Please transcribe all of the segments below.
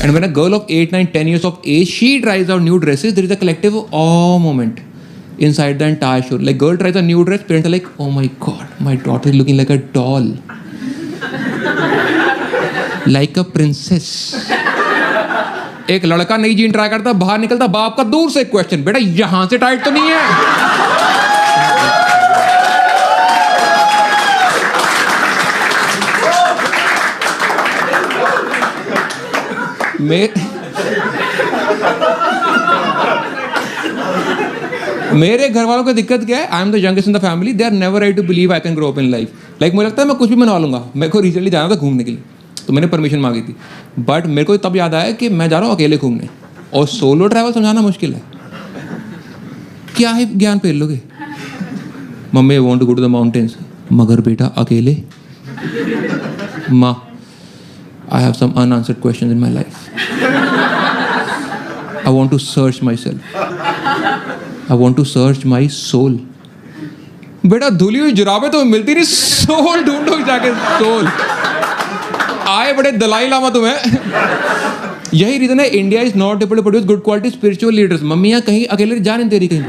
And when a girl of 8, 9, 10 years of age, she tries out new dresses, there is a collective oh moment inside the entire show. Like girl tries a new dress, parents are like, oh my god, my daughter is looking like a doll. Like a princess. एक लड़का नई gene try करता, बाहर निकलता, बाप का दूर से क्वेश्चन, बेटा यहां से टाइट तो नहीं है? मेरे घर वालों को दिक्कत क्या है? I am the youngest in the family, they are never ready to believe I can grow up in life. Like मुझे लगता है मैं कुछ भी बनवा लूंगा. मेरे को रिसेंटली जाना था घूमने के लिए, तो मैंने परमिशन मांगी थी, बट मेरे को तब याद आया कि मैं जा रहा हूँ अकेले घूमने, और सोलो ट्रैवल समझाना मुश्किल है. क्या है ज्ञान पेल लोगे? मम्मी I want to go to the mountains. मगर बेटा अकेले? माँ I have some unanswered questions in my life. I want to search myself. I want to search my soul. बेटा धुली हुई जुराबें तो मिलती नहीं, सोल ढूंढो जाके. सोल आए बड़े दलाई लामा तुम्हें. यही रीजन है India is not able to produce good quality spiritual leaders. मम्मियाँ कहीं अकेले जा नहीं तेरी कहीं.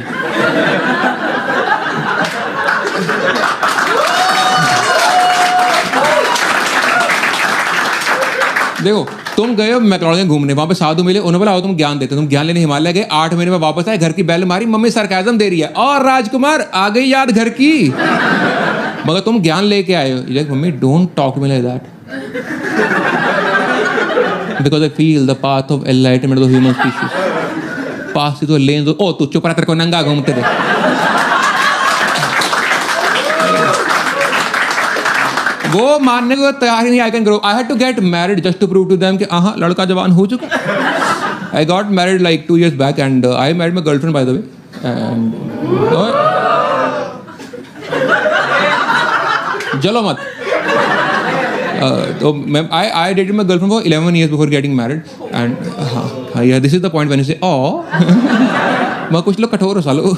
देखो तुम गए हो मैक्लोडगंज घूमने, वहां पे साधु मिले, उन्होंने बोला आओ तुम ज्ञान देते. तुम ज्ञान लेने हिमालय गए, 8 महीने में वापस आए, घर की बेल मारी, मम्मी सरकाज़म दे रही है, और राजकुमार आ गई याद घर की. मगर तुम ज्ञान लेके आए हो. Mummy don't talk to me like that, because I feel the path of enlightenment of the human species. पास तो लेन दो. ओ तू चुप रह, तेरे को नंगा घूमते थे. वो मानने को तैयार ही नहीं. I can grow. I had to get married just to prove to them कि हाँ लड़का जवान हो चुका. I got married like 2 years back and I married my girlfriend by the way. And चलो मत. तो मैं I dated my girlfriend for 11 years before getting married. And हाँ yeah this is the point when you say oh. मैं कुछ लोग कठोर हो सालो.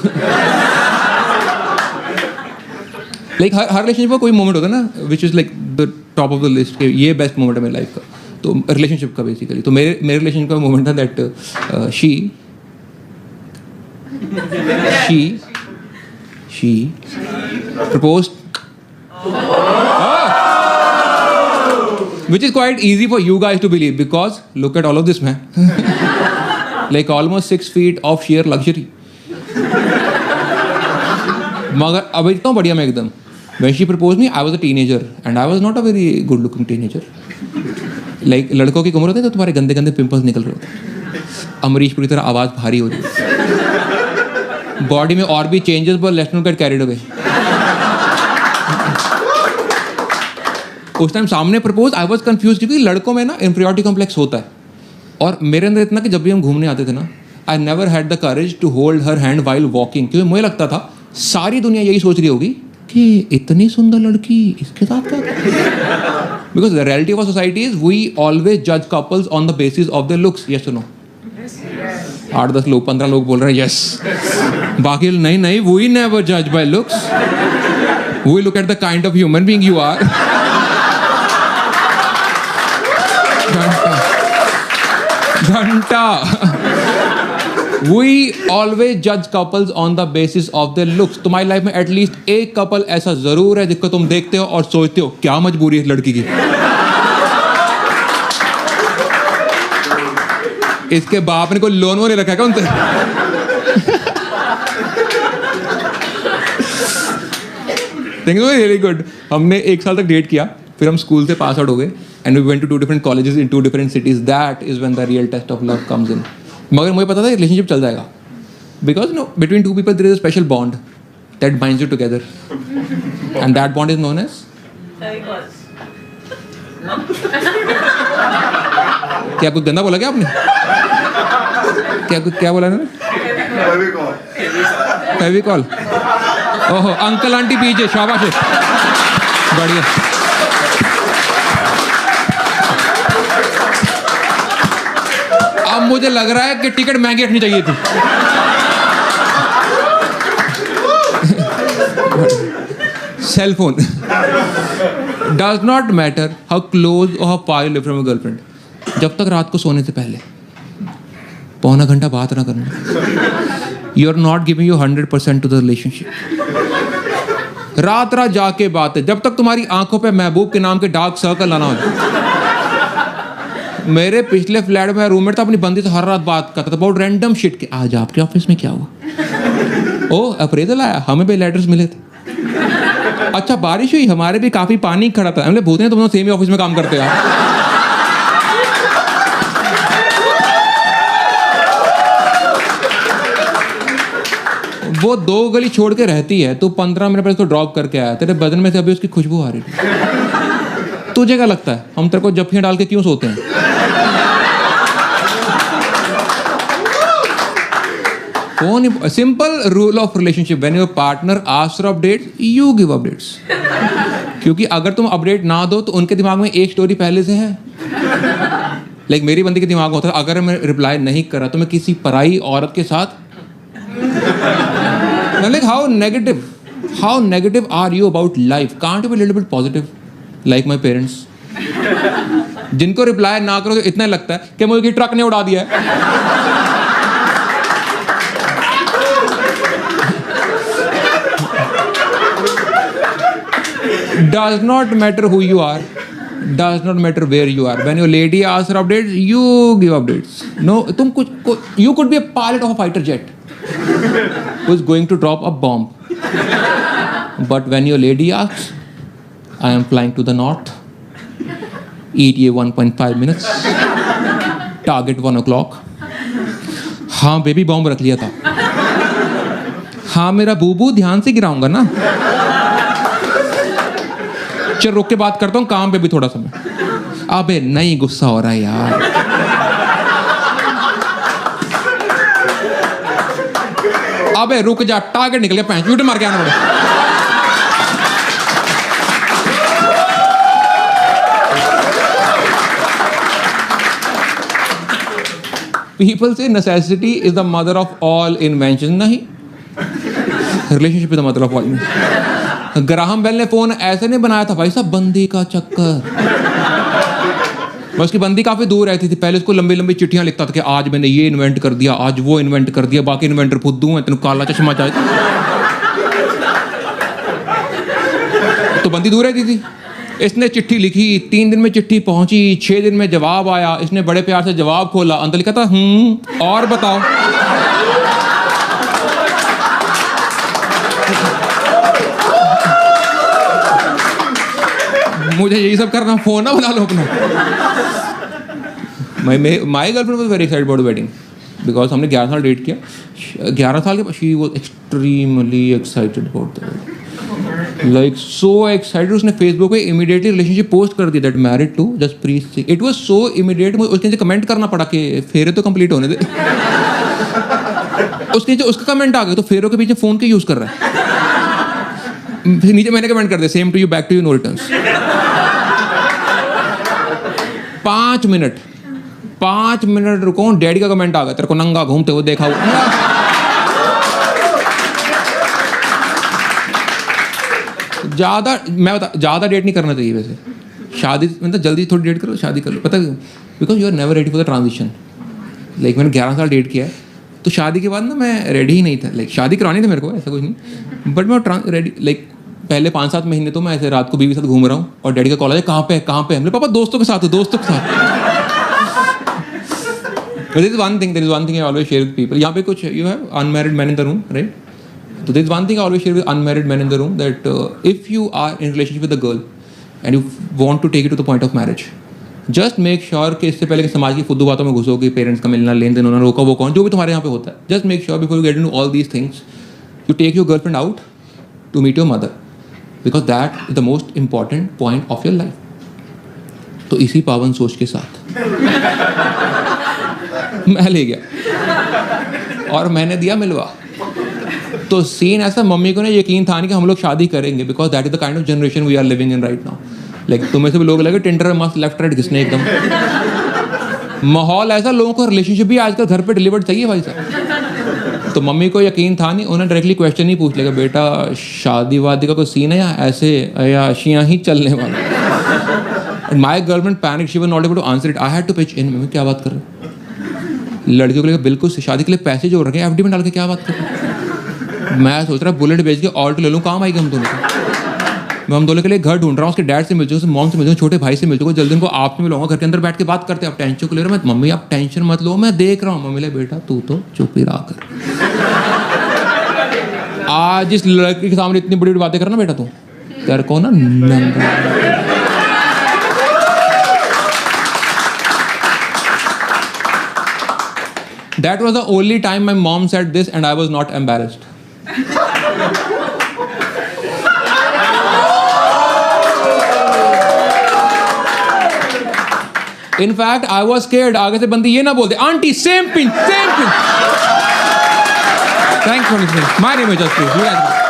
लाइक हर रिलेशनशिप का कोई मोमेंट होता है ना which is like the top of the list के ये बेस्ट मोमेंट है मेरी लाइफ का. तो रिलेशनशिप का बेसिकली तो मेरे रिलेशनशिप का मोमेंट था that she proposed, which is quite easy for you guys to believe because look at all of this man. Like almost 6 feet of sheer luxury. मगर अब इतना बढ़िया मैं एकदम. When she proposed me, I was a teenager and I was not a very good looking teenager. Like लड़कों की उम्र होती है तो तुम्हारे गंदे गंदे पिंपल्स निकल रहे होते हैं. अमरीश पुरी तरह आवाज़ भारी हो रही है. बॉडी में और भी changes but let's not get carried away. उस टाइम सामने प्रपोज आई वॉज कन्फ्यूज क्योंकि लड़कों में ना इंफीरियरिटी कॉम्प्लेक्स होता है. और मेरे अंदर इतना कि जब भी हम घूमने आते थे ना I never had the courage to hold her hand while walking, क्योंकि मुझे लगता था सारी दुनिया यही सोच रही होगी कि इतनी सुंदर लड़की इसके साथ क्या. Because the reality of society is we always जज couples on the basis of the looks. Yes no 8-10 लोग 15 लोग बोल रहे हैं यस. बाकी नहीं वी नेवर जज by looks. We look at the kind of human being you are. घंटा. We always judge couples on the basis of their looks. तुम्हारी लाइफ में एटलीस्ट एक कपल ऐसा जरूर है जिसको तुम देखते हो और सोचते हो क्या मजबूरी है इस लड़की की. इसके बाप ने कोई लोन वो नहीं रखा क्या उनसे. Think really good. हमने 1 साल तक डेट किया, फिर हम स्कूल से पास आउट हो गए and we went to 2 different colleges in 2 different cities. That is when the real test of love comes in. मगर मुझे पता था रिलेशनशिप चल जाएगा because know between 2 people there is a special bond that binds you together and that bond is known as क्या कुछ गंदा बोला क्या आपने? क्या बोला ना? फेविकॉल. ओहो अंकल आंटी पीछे शाबाश है. बढ़िया. अब मुझे लग रहा है कि टिकट महंगी रखनी चाहिए थी. Cell phone does not matter how close or how far you live from a girlfriend. जब तक रात को सोने से पहले पौना घंटा बात ना करना। You are not giving you 100% to the relationship. रात रात जाके बात है, जब तक तुम्हारी आंखों पे महबूब के नाम के डार्क सर्कल ना हो। मेरे पिछले फ्लैट में रूममेट था, अपनी बंदी से हर रात बात करता था अबाउट रैंडम शिट के। आज आपके ऑफिस में क्या हुआ? ओ अप्रेजल आया, हमें भी लेटर्स मिले थे। अच्छा बारिश हुई, हमारे भी काफी पानी खड़ा था। हमने भूत हैं, तुम लोग सेम ही ऑफिस में काम करते हो। वो 2 गली छोड़ के रहती है, तो 15 मिनट पहले उसको ड्रॉप करके आया, तेरे बदन में से अभी उसकी खुशबू आ रही है। तुझे क्या लगता है हम तेरे को जफ्फियां डाल के क्यों सोते हैं? Simple rule of relationship, when your partner asks for updates, you give updates. क्योंकि अगर तुम अपडेट ना दो तो उनके दिमाग में एक स्टोरी पहले से है। लाइक मेरी बंदी के दिमाग में होता है, अगर मैं रिप्लाई नहीं करा तो मैं किसी पराई औरत के साथ। Like how negative are you about life? Can't you be a little bit positive? Like my parents. जिनको रिप्लाई ना करो तो इतना लगता है कि मुझे ट्रक ने उड़ा दिया है। Does not matter who you are. Does not matter where you are. When your lady asks for updates, you give updates. No, you could be a pilot of a fighter jet who's going to drop a bomb. But when your lady asks, I am flying to the north. ETA 1.5 minutes. Target 1 o'clock. हाँ baby bomb रख लिया था। हाँ मेरा बूबू ध्यान से गिराऊंगा ना। चल रुक के बात करता हूँ, काम पे भी थोड़ा समय। अबे नहीं, गुस्सा हो रहा है यार। अबे रुक जा, टारगेट निकल गया, पैंच मार के आना पड़ा। People say necessity is the mother of all inventions. नहीं, relationship is the mother of all inventions. Graham Bell ने फोन ऐसे नहीं बनाया था भाई साहब, बंदी का चक्कर। उसकी बंदी काफी दूर रहती थी, पहले उसको लंबी लंबी चिट्ठियां लिखता था कि आज मैंने ये इन्वेंट कर दिया, आज वो इन्वेंट कर दिया, बाकी इन्वेंटर फुद्दू हैं, तेन काला चश्मा चाहिए। तो बंदी दूर रहती थी। इसने चिट्ठी लिखी, 3 दिन में चिट्ठी पहुंची, 6 दिन में जवाब आया। इसने बड़े प्यार से जवाब खोला, अंदर लिखा था और बताओ। मुझे यही सब करना, फोन ना बना लो अपना। My girlfriend was very excited about wedding because हमने 11 साल डेट किया। 11 साल के बाद she was extremely excited about the wedding, like so excited. उसने फेसबुक पे इमीडिएटली रिलेशनशिप पोस्ट कर दिया, that married to just please see. It was so immediate, मुझे उसके नीचे कमेंट करना पड़ा कि फेरे तो कंप्लीट होने दे। उसके नीचे उसका कमेंट आ गया, तो फेरों के पीछे फोन के यूज कर रहा है। फिर नीचे मैंने कमेंट कर दिया, same to you, back to you, no returns. 5 minute रुको, डैडी का कमेंट आ गया, तेरे को नंगा घूमते हुए देखा हुआ। ज़्यादा डेट नहीं करना चाहिए वैसे। शादी मतलब जल्दी थोड़ी डेट करो, शादी कर लो। पता है because you are never ready for the transition. Like मैंने 11 साल डेट किया है, तो शादी के बाद ना मैं रेडी ही नहीं था। लाइक शादी करानी थी मेरे को, ऐसा कुछ नहीं, बट मैं रेडी। लाइक पहले 5-7 महीने तो मैं ऐसे रात को बीवी के साथ घूम रहा हूँ, और डैडी का कॉल है, कहाँ पे हमने पापा दोस्तों के साथ। There is one thing I always share with people. यहाँ पे कुछ you have unmarried men in the room, right? So there is one thing I always share with unmarried men in the room, that if you are in relationship with a girl and you want to take it to the point of marriage, just make sure कि इससे पहले कि समाज की फुद्दू बातों में घुसोगे, parents का मिलना, लेन देन होना, रोका वो कौन, जो भी तुम्हारे यहाँ पे होता है, just make sure before you get into all these things, you take your girlfriend out to meet your mother, because that is the most important point of your life. तो इसी पावन सोच के साथ मैं ले गया और मैंने दिया मिलवा। तो सीन ऐसा, मम्मी को ना यकीन था नहीं कि हम लोग शादी करेंगे, because that is the kind of generation we are living in right now. Like तुम्हें से भी लोग लगे टिंडर मस्त लेफ्ट राइट घिसने एकदम। माहौल ऐसा, लोगों को रिलेशनशिप भी आजकल घर पे डिलीवर्ड चाहिए भाई साहब। तो मम्मी को यकीन था नहीं, उन्होंने डायरेक्टली क्वेश्चन ही पूछ लिया, बेटा शादी वादी का कोई सीन है या ऐसे या अशियाँ ही चलने वाला। My girlfriend panic, she was not able to answer it, I had to pitch in. मैं क्या बात कर रहे हो, लड़कियों को लेकर बिल्कुल शादी के लिए पैसे जो रखे एफडी में डाल के क्या बात कर रहे हो। मैं सोच रहा बुलेट बेच के ऑल्टो ले लूँ, काम आएगी हम दोनों को। मैं हम दोनों के लिए घर ढूंढ रहा हूँ, उसके डैड से मिल चुका, उसके मॉम से मिल चुका, छोटे भाई से मिल चुका, जल्दी उनको आप में मिलूंगा, घर के अंदर बैठ के बात करते हैं। आप टेंशन को ले रहे हो, मम्मी आप टेंशन मत लो, मैं देख रहा हूँ। मम्मी ले बेटा तू तो चुप ही रहा कर, आज इस लड़की के सामने इतनी बड़ी बड़ी बातें करना बेटा, तू तेरे को ना That was the only time my mom said this and I was not embarrassed. In fact, I was scared. आगे से बंदी ये ना बोलते, aunty same pinch, same pinch. Thanks for listening. My name is Jaspreet.